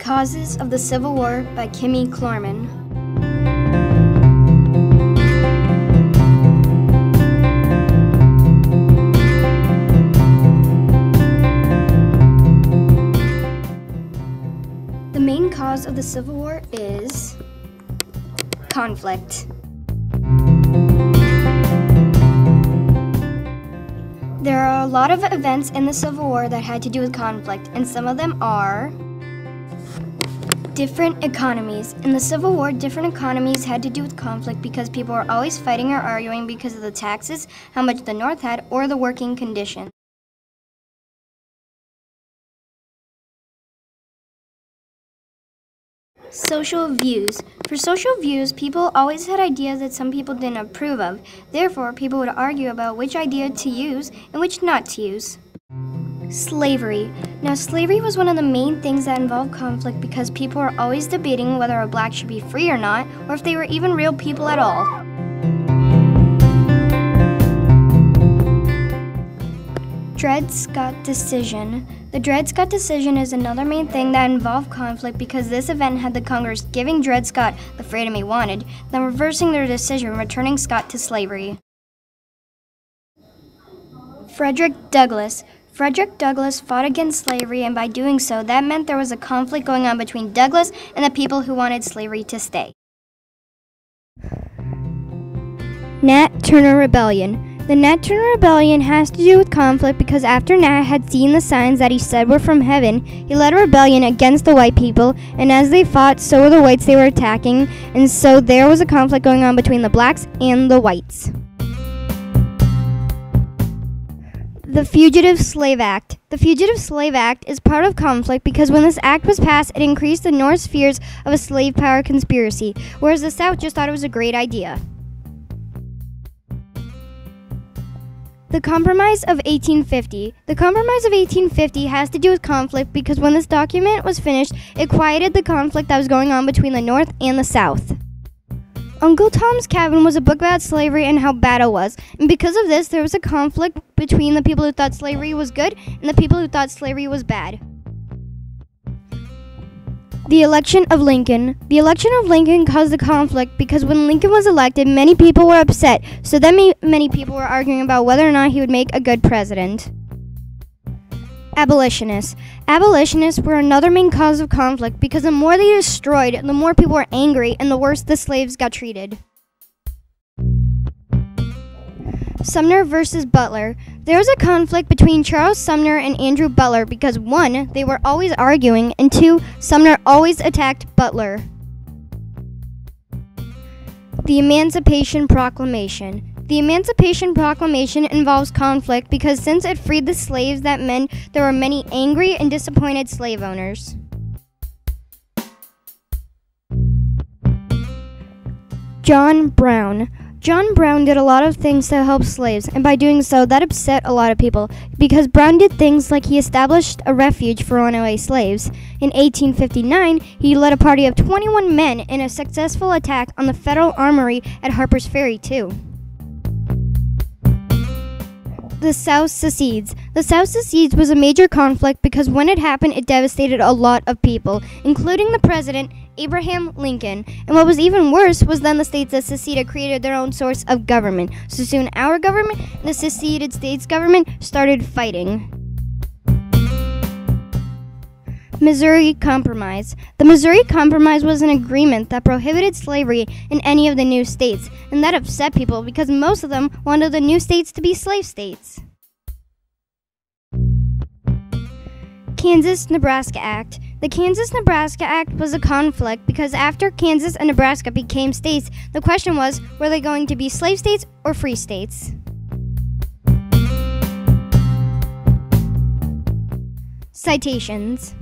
Causes of the Civil War by Kimi Clorman. The main cause of the Civil War is conflict. There are a lot of events in the Civil War that had to do with conflict, and some of them are different economies. In the Civil War, different economies had to do with conflict because people were always fighting or arguing because of the taxes, how much the North had, or the working conditions. Social views. For social views, people always had ideas that some people didn't approve of. Therefore, people would argue about which idea to use and which not to use. Slavery. Now, slavery was one of the main things that involved conflict because people were always debating whether a black should be free or not, or if they were even real people at all. Dred Scott Decision. The Dred Scott Decision is another main thing that involved conflict because this event had the Congress giving Dred Scott the freedom he wanted, then reversing their decision, returning Scott to slavery. Frederick Douglass. Frederick Douglass fought against slavery, and by doing so, that meant there was a conflict going on between Douglass and the people who wanted slavery to stay. Nat Turner Rebellion. The Nat Turner Rebellion has to do with conflict because after Nat had seen the signs that he said were from heaven, he led a rebellion against the white people, and as they fought, so were the whites they were attacking, and so there was a conflict going on between the blacks and the whites. The Fugitive Slave Act. The Fugitive Slave Act is part of conflict because when this act was passed, it increased the North's fears of a slave power conspiracy, whereas the South just thought it was a great idea. The Compromise of 1850. The Compromise of 1850 has to do with conflict because when this document was finished, it quieted the conflict that was going on between the North and the South. Uncle Tom's Cabin was a book about slavery and how bad it was, and because of this, there was a conflict between the people who thought slavery was good and the people who thought slavery was bad. The election of Lincoln. The election of Lincoln caused a conflict because when Lincoln was elected, many people were upset, so then many people were arguing about whether or not he would make a good president. Abolitionists. Abolitionists were another main cause of conflict because the more they destroyed, the more people were angry and the worse the slaves got treated. Sumner versus Butler. There was a conflict between Charles Sumner and Andrew Butler because 1, they were always arguing, and 2, Sumner always attacked Butler. The Emancipation Proclamation. The Emancipation Proclamation involves conflict because since it freed the slaves, that meant there were many angry and disappointed slave owners. John Brown. John Brown did a lot of things to help slaves, and by doing so, that upset a lot of people, because Brown did things like he established a refuge for runaway slaves. In 1859, he led a party of 21 men in a successful attack on the Federal Armory at Harper's Ferry, too. The South Secedes. The South Secedes was a major conflict because when it happened, it devastated a lot of people, including the president, Abraham Lincoln. And what was even worse was then the states that seceded created their own source of government. So soon our government and the seceded states' government started fighting. Missouri Compromise. The Missouri Compromise was an agreement that prohibited slavery in any of the new states, and that upset people because most of them wanted the new states to be slave states. Kansas-Nebraska Act. The Kansas-Nebraska Act was a conflict because after Kansas and Nebraska became states, the question was, were they going to be slave states or free states? Citations.